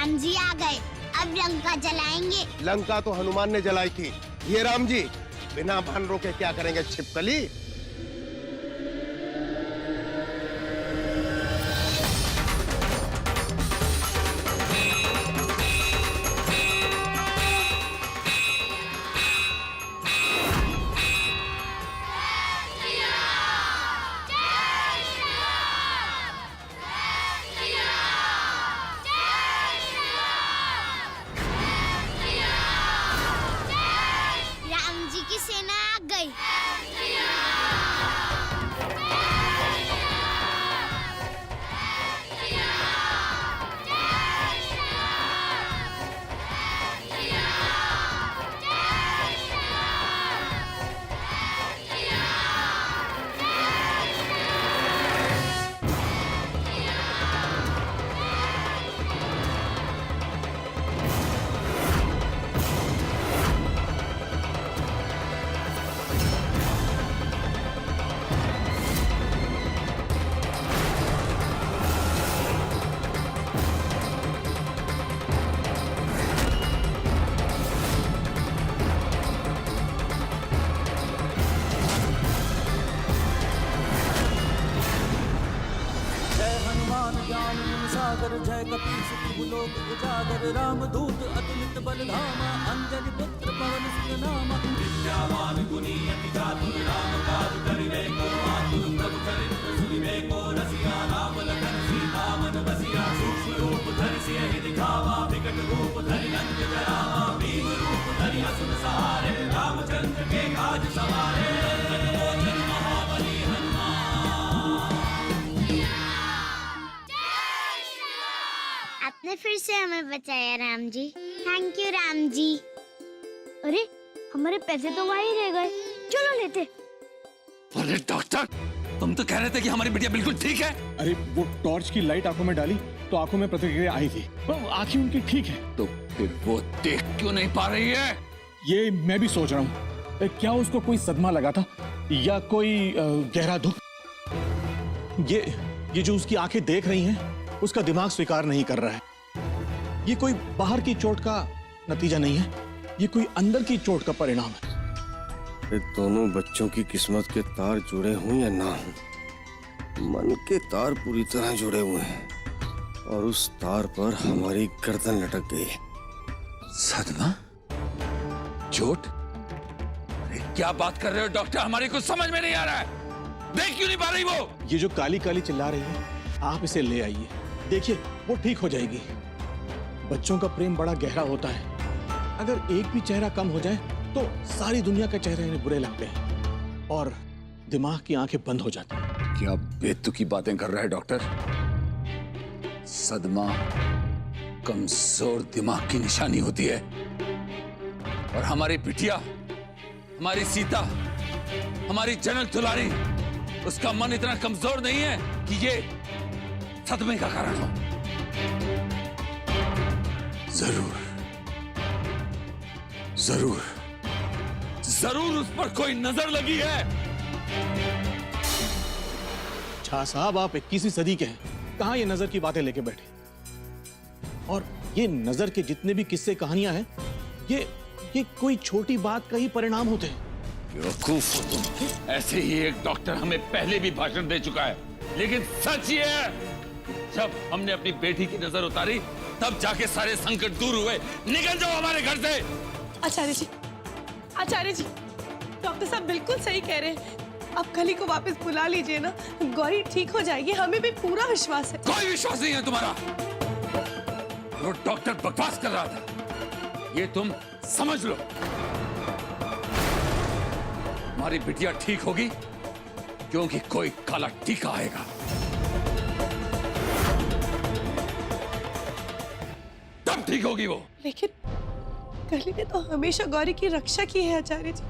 राम जी आ गए, अब लंका जलाएंगे। लंका तो हनुमान ने जलाई थी, ये राम जी बिना वानरों के क्या करेंगे छिपकली। राम जी की सेना आ गई। सागर जय कपीस लोक उजागर रामदूत अतुलित बलधामा अंजलि पुत्र पवन सुत नामा विद्यावान गुणी अति चातुर राम काज करिबे को आतुर प्रभु चरित्र सुनिबे को रसिया राम लखन सीता मन बसिया सूक्ष्म रूप धरि सियहि दिखावा विकट रूप धरि लंक जरावा भीम रूप धरि असुर सहारे रामचंद्र के काज सवारे महाबली हनुमान। आपने फिर से हमें बचाया राम जी, थैंक यू राम जी। अरे हमारे पैसे तो वहीं रह गए, चलो लेते। अरे डॉक्टर, तुम तो कह रहे थे कि हमारी बिटिया बिल्कुल ठीक है। अरे वो टॉर्च की लाइट आंखों में डाली तो आंखों में प्रतिक्रिया आई थी, आंखें उनकी ठीक है। तो फिर वो देख क्यों नहीं पा रही है? ये मैं भी सोच रहा हूँ, क्या उसको कोई सदमा लगा था या कोई गहरा दुख। ये जो उसकी आंखें देख रही हैं, उसका दिमाग स्वीकार नहीं कर रहा है। ये कोई बाहर की चोट का नतीजा नहीं है, ये कोई अंदर की चोट का परिणाम है। ये दोनों बच्चों की किस्मत के तार जुड़े हों या ना हों, मन के तार पूरी तरह जुड़े हुए हैं और उस तार पर हमारी गर्दन लटक गई। सदमा? चोट? अरे क्या बात कर रहे हो डॉक्टर, हमारी कुछ समझ में नहीं आ रहा है। देख क्यों नहीं पा रही वो? ये जो काली काली चिल्ला रही है, आप इसे ले आइए, देखिए वो ठीक हो जाएगी। बच्चों का प्रेम बड़ा गहरा होता है, अगर एक भी चेहरा कम हो जाए तो सारी दुनिया के चेहरे इन्हें बुरे लगते हैं और दिमाग की आंखें बंद हो जाती हैं। क्या बेतुकी बातें कर रहा है डॉक्टर? सदमा कमजोर दिमाग की निशानी होती है और हमारी बिटिया, हमारी सीता, हमारी जनक दुलारी, उसका मन इतना कमजोर नहीं है कि ये सदमे का कारण हो। जरूर जरूर जरूर उस पर कोई नजर लगी है। झा साहब, आप 21वीं सदी के हैं, कहां ये नजर की बातें लेके बैठे। और ये नजर के जितने भी किस्से कहानियां हैं, ये कोई छोटी बात का ही परिणाम होते हैं। बेवकूफ हो तुम। ऐसे ही एक डॉक्टर हमें पहले भी भाषण दे चुका है, लेकिन सच ये है, जब हमने अपनी बेटी की नजर उतारी तब जाके सारे संकट दूर हुए। निकल जाओ हमारे घर से। आचार्य जी, डॉक्टर साहब बिल्कुल सही कह रहे हैं। आप कली को वापस बुला लीजिए ना, गौरी ठीक हो जाएगी, हमें भी पूरा विश्वास है। कोई विश्वास नहीं है तुम्हारा। वो डॉक्टर बकवास कर रहा था, ये तुम समझ लो। हमारी बिटिया ठीक होगी क्योंकि कोई काला टीका आएगा, तब ठीक होगी वो। लेकिन कली ने तो हमेशा गौरी की रक्षा की है आचार्य जी,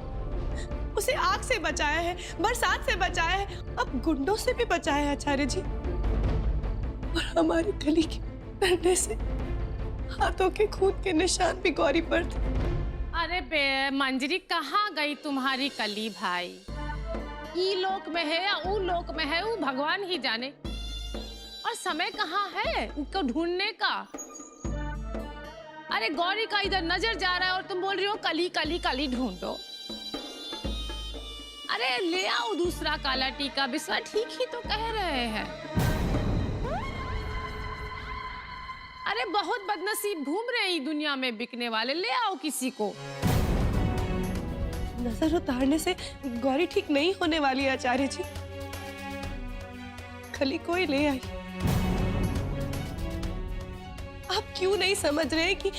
उसे आग से बचाया है, बरसात से बचाया है, अब गुंडों से भी बचाया है आचार्य जी। और हमारी कली के डरने से हाथों के खून के निशान भी गौरी पर थे। अरे मंजरी, कहाँ गई तुम्हारी कली भाई? ई लोक में है या ऊ लोक में है, वो भगवान ही जाने। और समय कहाँ है उनको ढूंढने का। अरे गौरी का इधर नजर जा रहा है और तुम बोल रही हो कली कली कली ढूंढो। अरे ले आओ दूसरा काला टीका, बिस्वा ठीक ही तो कह रहे हैं। अरे बहुत बदनसीब घूम रहे हैं दुनिया में बिकने वाले, ले आओ किसी को। नजर उतारने से गौरी ठीक नहीं होने वाली है आचार्य जी। कली कोई ले आई। आप क्यों नहीं समझ रहे कि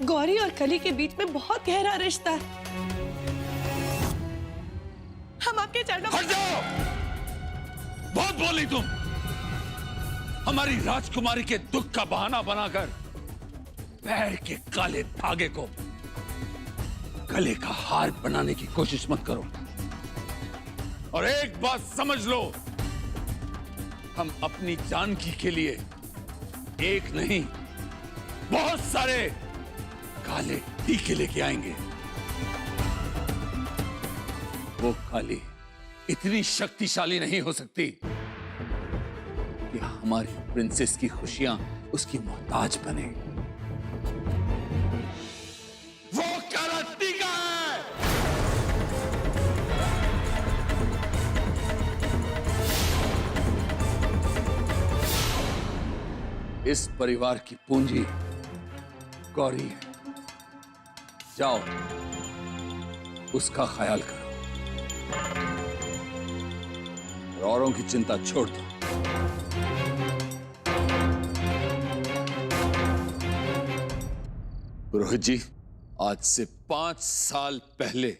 गौरी और कली के बीच में बहुत गहरा रिश्ता है। हम आपके चरणों हट जाओ, बहुत बोली तुम। हमारी राजकुमारी के दुख का बहाना बनाकर पैर के काले धागे को गले का हार बनाने की कोशिश मत करो। और एक बात समझ लो, हम अपनी जानकी के लिए एक नहीं बहुत सारे काले टीके लेके आएंगे। वो काली इतनी शक्तिशाली नहीं हो सकती कि हमारी प्रिंसेस की खुशियां उसकी मोहताज बने। वो काला टीका है। इस परिवार की पूंजी गौरी है। जाओ उसका ख्याल करो और औरों की चिंता छोड़ दो। रोहित जी, आज से 5 साल पहले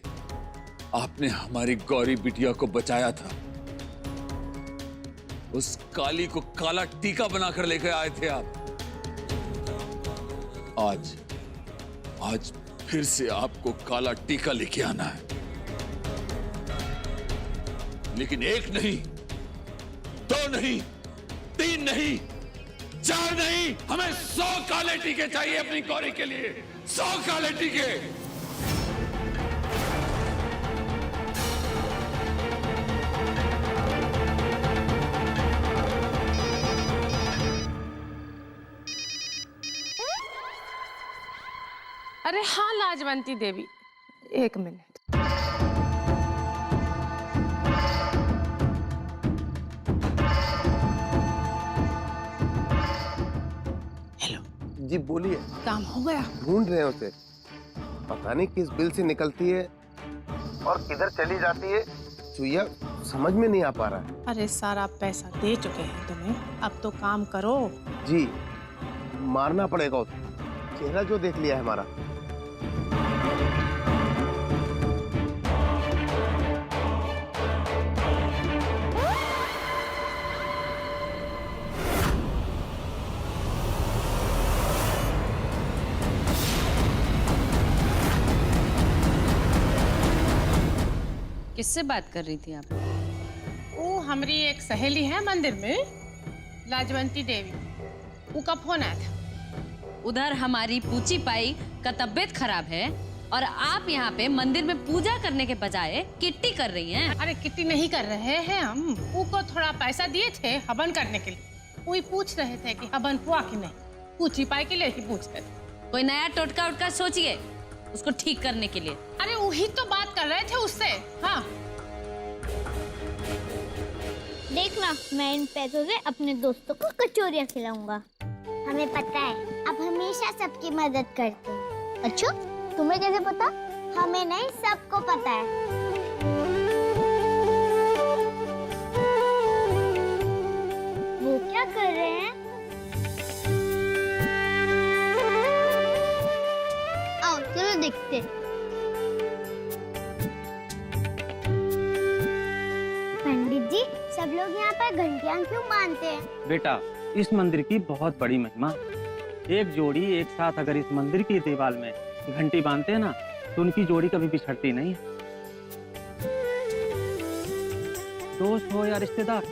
आपने हमारी गौरी बिटिया को बचाया था। उस काली को काला टीका बनाकर लेकर आए थे आप। आज फिर से आपको काला टीका लेके आना है। लेकिन 1 नहीं, 2 नहीं, 3 नहीं, 4 नहीं, हमें 100 काले टीके चाहिए अपनी गौरी के लिए। 100 काले टीके। अरे हाँ लाजवंती देवी, 1 मिनट। जी बोलिए। काम हो गया? ढूंढ रहे हैं उसे, पता नहीं किस बिल से निकलती है और किधर चली जाती है। चुईया समझ में नहीं आ पा रहा है। अरे सारा पैसा दे चुके हैं तुम्हें, अब तो काम करो। जी मारना पड़ेगा उसे, चेहरा जो देख लिया है हमारा। किससे बात कर रही थी आप? वो हमारी एक सहेली है मंदिर में, लाजवंती देवी, वो का फोन आया था। उधर हमारी पूची पाई का तबीयत खराब है और आप यहाँ पे मंदिर में पूजा करने के बजाय किट्टी कर रही हैं। अरे किट्टी नहीं कर रहे हैं हम, वो को थोड़ा पैसा दिए थे हवन करने के लिए। वही पूछ रहे थे कि हवन हुआ कि नहीं, पूछी पाई के लिए ही पूछ रहे थे। कोई नया टोटका उटका सोचिए उसको ठीक करने के लिए। अरे वही तो बात कर रहे थे उससे। हाँ देखना, मैं इन पैसों से अपने दोस्तों को कचौरियाँ खिलाऊंगा। हमें पता है आप हमेशा सबकी मदद करते हैं। अच्छा, तुम्हें कैसे पता? हमें नहीं, सबको पता है। वो क्या कर रहे हैं? आओ चलो देखते। पंडित जी, सब लोग यहाँ पर घंटियाँ क्यों बांधते हैं? बेटा, इस मंदिर की बहुत बड़ी महिमा। एक जोड़ी एक साथ अगर इस मंदिर की दीवार में घंटी बांधते हैं ना, तो उनकी जोड़ी कभी बिछड़ती नहीं। दोस्त हो या रिश्तेदार,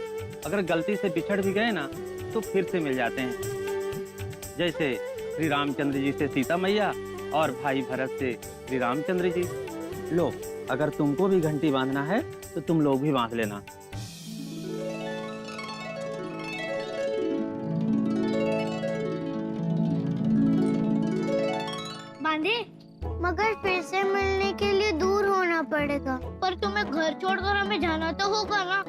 अगर गलती से बिछड़ भी गए ना, तो फिर से मिल जाते हैं। जैसे श्री रामचंद्र जी से सीता मैया और भाई भरत से श्री रामचंद्र जी। लो, अगर तुमको भी घंटी बांधना है तो तुम लोग भी बांध लेना। बांधे, मगर फिर से मिलने के लिए दूर होना पड़ेगा। पर तुम्हें घर छोड़कर हमें जाना तो होगा ना।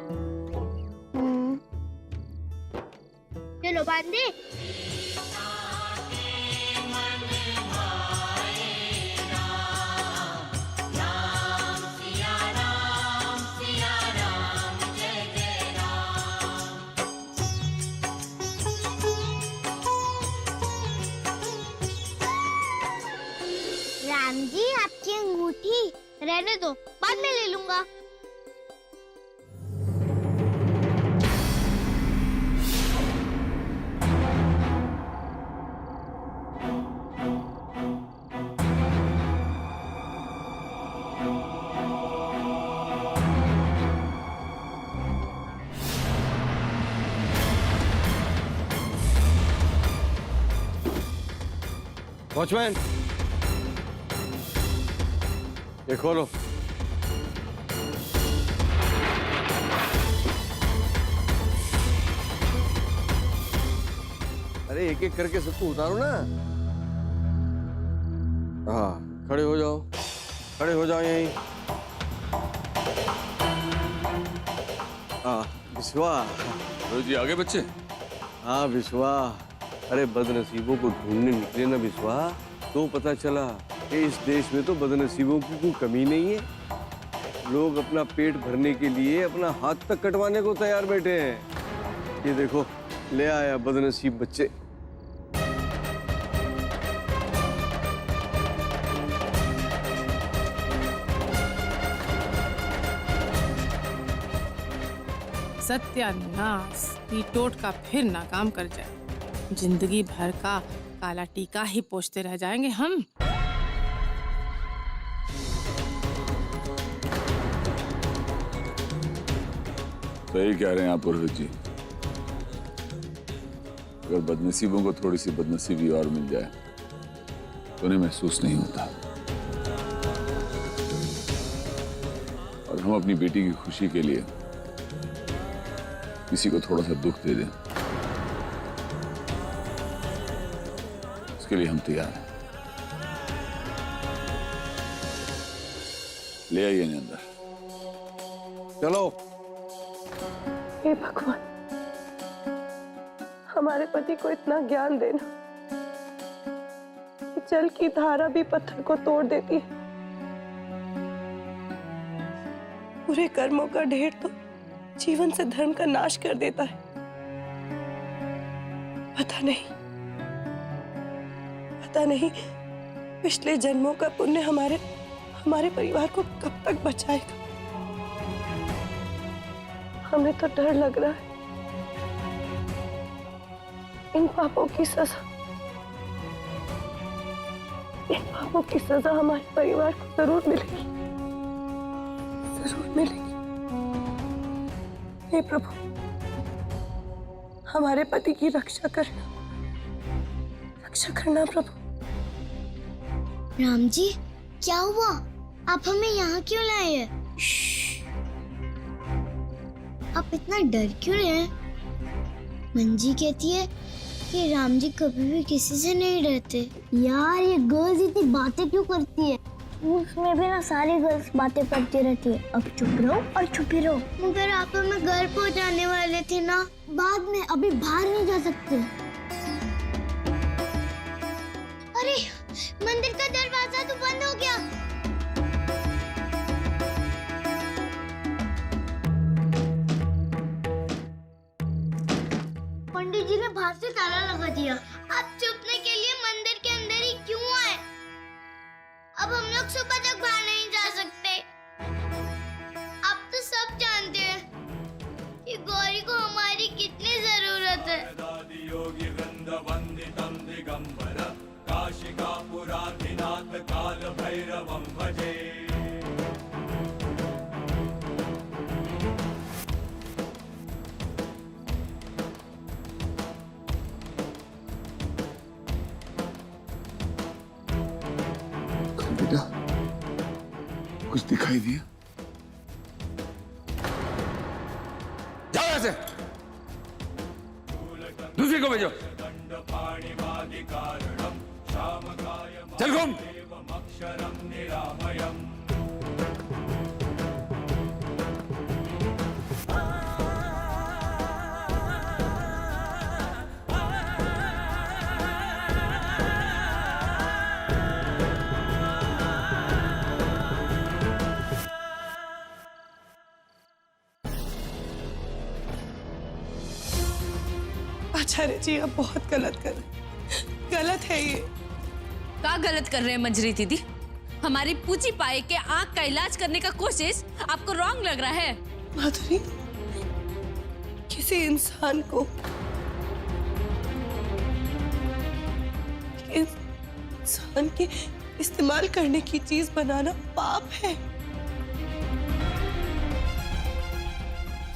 चलो बांधे। राम जी, आपकी अंगूठी रहने दो, बाद में ले लूंगा। वॉचमैन, ये खोलो। अरे एक एक करके सबको उतारो ना। हाँ, खड़े हो जाओ, खड़े हो जाओ यहीं। हाँ विश्वा। जी आगे बच्चे। हाँ विश्वा, अरे बदनसीबों को ढूंढने निकले ना विश्वा, तो पता चला कि इस देश में तो बदनसीबों की कोई कमी नहीं है। लोग अपना पेट भरने के लिए अपना हाथ तक कटवाने को तैयार बैठे हैं। ये देखो, ले आया बदनसीब बच्चे। सत्यानाश, ये टोटका फिर नाकाम कर जाए। जिंदगी भर का काला टीका ही पोंछते रह जाएंगे हम। सही कह रहे हैं आप पुरोहित जी। अगर बदनसीबों को थोड़ी सी बदनसीबी और मिल जाए तो उन्हें महसूस नहीं होता, और हम अपनी बेटी की खुशी के लिए किसी को थोड़ा सा दुख दे दें, उसके लिए हम तैयार हैं। ले आइए इन्हें अंदर। चलो। हे भगवान, हमारे पति को इतना ज्ञान देना कि जल की धारा भी पत्थर को तोड़ देती है। पूरे कर्मों का ढेर तो जीवन से धर्म का नाश कर देता है। पता नहीं पिछले जन्मों का पुण्य हमारे परिवार को कब तक बचाएगा। हमें तो डर लग रहा है इन पापों की सजा हमारे परिवार को जरूर मिलेगी। हे प्रभु, हमारे पति की रक्षा करना प्रभु। राम जी, क्या हुआ? आप हमें यहाँ क्यों लाए हैं? आप इतना डर क्यों रहे हैं? मंजी कहती है कि राम जी कभी भी किसी से नहीं डरते। यार, ये गर्ल्स इतनी बातें क्यों करती है? उसमें भी ना सारी गर्ल्स बातें करती रहती है। अब चुप रहो और छुपी रहो। मगर आप हमें घर पहुंचाने वाले थे ना, बाद में, अभी बाहर नहीं जा सकते। अरे, मंदिर का दरवाजा तो बंद हो गया। पंडित जी ने बाहर से ताला लगा दिया। आप छुपने के लिए मंदिर के अंदर ही क्यों आए? अब हम लोग सुबह तक बाहर नहीं जा सकते। आप तो सब जानते हैं कि गौरी को हमारी कितनी जरूरत है। काशिकापुराधिनाथ काल भैरवं भजे। बेटा, कुछ दिखाई दिया? जाओ ऐसे, दूसरी को भेजो। चल घूम। आचार्य जी आप बहुत गलत कर रहे हैं। गलत है ये। क्या गलत कर रहे हैं मंजरी दीदी? हमारी पूची पाए के आंख का इलाज करने का कोशिश आपको रॉन्ग लग रहा है? माधुरी, किसी इंसान को इंसान के इस्तेमाल करने की चीज बनाना पाप है।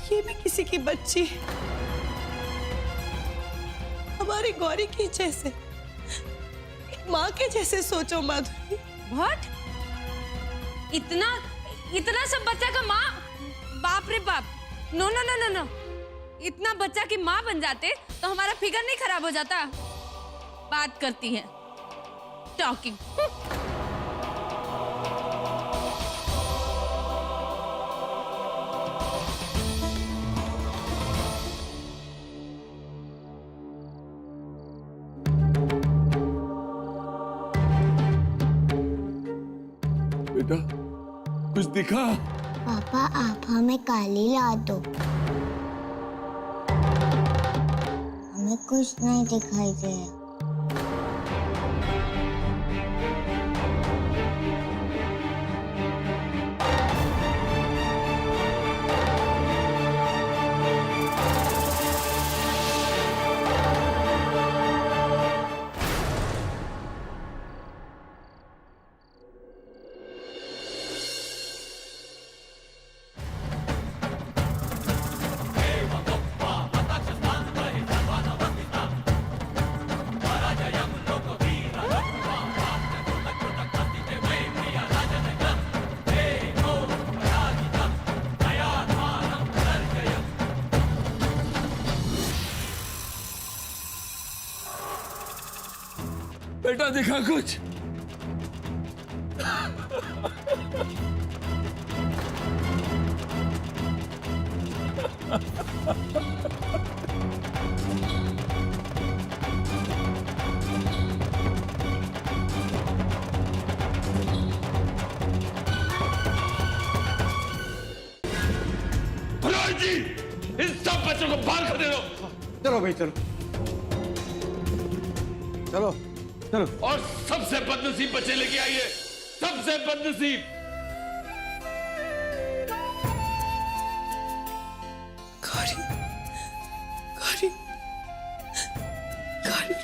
ये भी किसी की बच्ची है, हमारी गौरी की जैसे, एक माँ के जैसे सोचो माधुरी। व्हाट? इतना सब बच्चा का माँ? बाप रे बाप! No no no no no! इतना बच्चा की माँ बन जाते तो हमारा फिगर नहीं खराब हो जाता? बात करती हैं, टॉकिंग। बेटा कुछ दिखा? पापा आप हमें काली ला दो। हमें कुछ नहीं दिखाई दे रहा। बेटा दिखा कुछ? भगवान जी, इन सब बच्चों को बाहर कर दे दो। चलो भाई चलो चलो चलो। और सबसे बदनसीब बच्चे लेके आइए, सबसे बदनसीब। गौरी, गौरी, गौरी।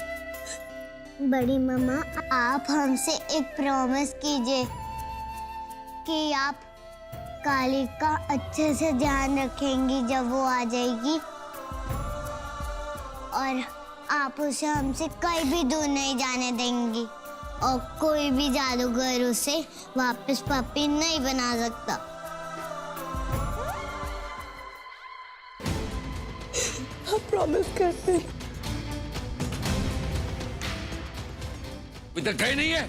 बड़ी मम्मा आप हमसे एक प्रॉमिस कीजिए कि आप काली का अच्छे से ध्यान रखेंगी जब वो आ जाएगी, और आप उसे हमसे कहीं भी दूर नहीं जाने देंगी, और कोई भी जादूगर उसे वापस पपी नहीं बना सकता। हम प्रॉमिस करते हैं। अभी तक गई नहीं है?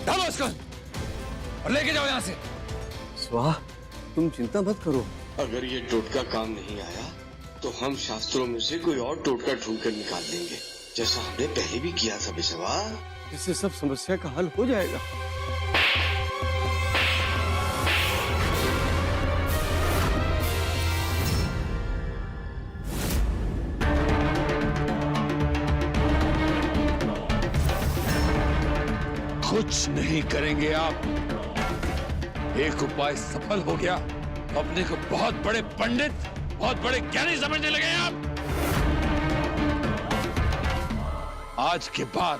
डालो उसको और लेके जाओ यहाँ से। स्वाहा तुम चिंता मत करो। अगर ये टोटका काम नहीं आया तो हम शास्त्रों में से कोई और टोटका ढूंढ कर निकाल देंगे, जैसा हमने पहले भी किया था बिशवा। इससे सब समस्या का हल हो जाएगा। कुछ नहीं करेंगे आप। एक उपाय सफल हो गया, अपने को बहुत बड़े पंडित, बहुत बड़े ज्ञानी समझने लगे हैं आप। आज के बाद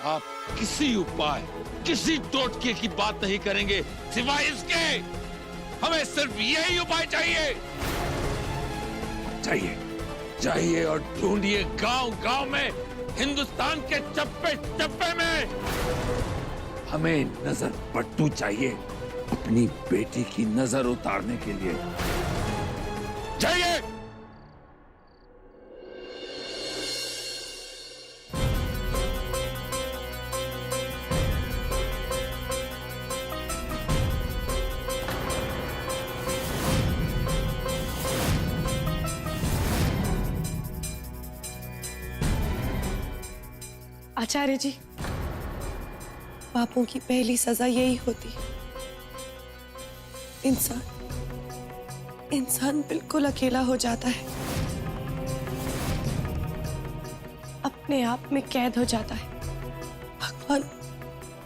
आप किसी उपाय, किसी टोटके की बात नहीं करेंगे सिवाय इसके। हमें सिर्फ यही उपाय चाहिए। चाहिए चाहिए और ढूंढिए गांव गांव में, हिंदुस्तान के चप्पे चप्पे में। हमें नजर पट्टू चाहिए अपनी बेटी की नजर उतारने के लिए। चाहिए। आचार्य जी, पापों की पहली सजा यही होती है। इंसान बिल्कुल अकेला हो जाता है, अपने आप में कैद हो जाता है। भगवान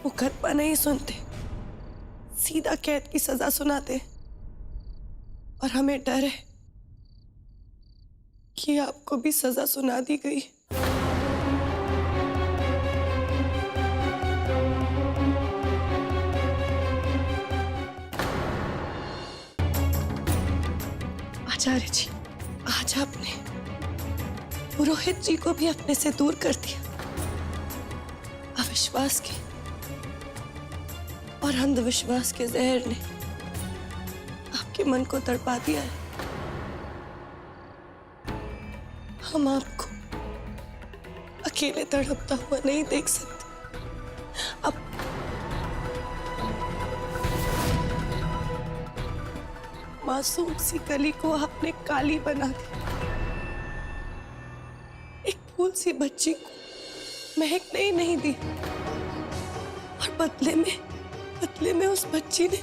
मुकदमा नहीं सुनते, सीधा कैद की सजा सुनाते। और हमें डर है कि आपको भी सजा सुना दी गई। आचार्य जी, आज आपने पुरोहित जी को भी अपने से दूर कर दिया। अविश्वास के और अंधविश्वास के जहर ने आपके मन को तड़पा दिया है। हम आपको अकेले तड़पता हुआ नहीं देख सकते। अब मासूम सी कली को आपने काली बना दी। एक फूल सी बच्ची को महकने ही नहीं दी, और बदले में उस बच्ची ने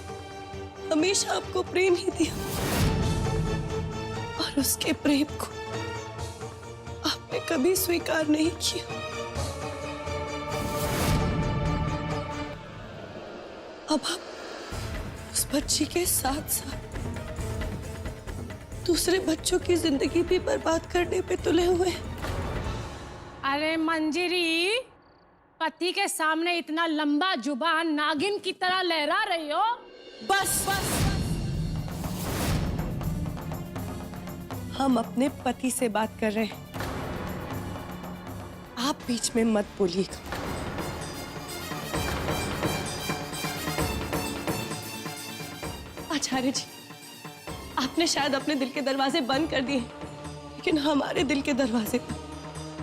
हमेशा आपको प्रेम ही दिया, और उसके प्रेम को आपने कभी स्वीकार नहीं किया। अब आप उस बच्ची के साथ साथ दूसरे बच्चों की जिंदगी भी बर्बाद करने पे तुले हुए हैं। अरे मंजरी, पति के सामने इतना लंबा जुबान नागिन की तरह लहरा रही हो। बस हम अपने पति से बात कर रहे हैं, आप बीच में मत बोलिएगा। आचार्य जी, आपने शायद अपने दिल के दरवाजे बंद कर दिए, लेकिन हमारे दिल के दरवाजे पर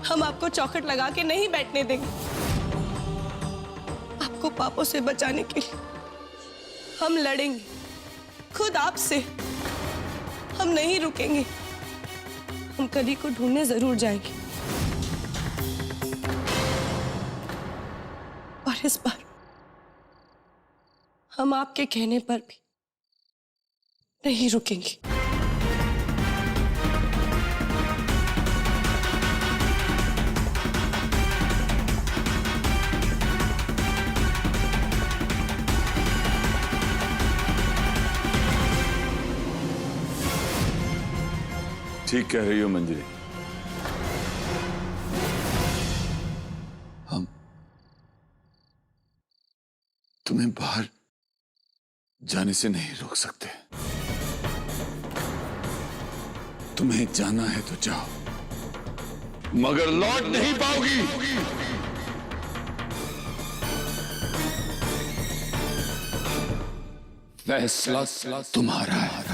हम आपको चौखट लगा के नहीं बैठने देंगे। आपको पापों से बचाने के लिए हम लड़ेंगे, खुद आपसे। हम नहीं रुकेंगे, हम कली को ढूंढने जरूर जाएंगे। और इस बार हम आपके कहने पर भी नहीं रुकेंगे। ठीक कह रही हो मंजरी। हम तुम्हें बाहर जाने से नहीं रोक सकते। तुम्हें जाना है तो जाओ, मगर लौट नहीं पाओगी। फैसला तुम्हारा है।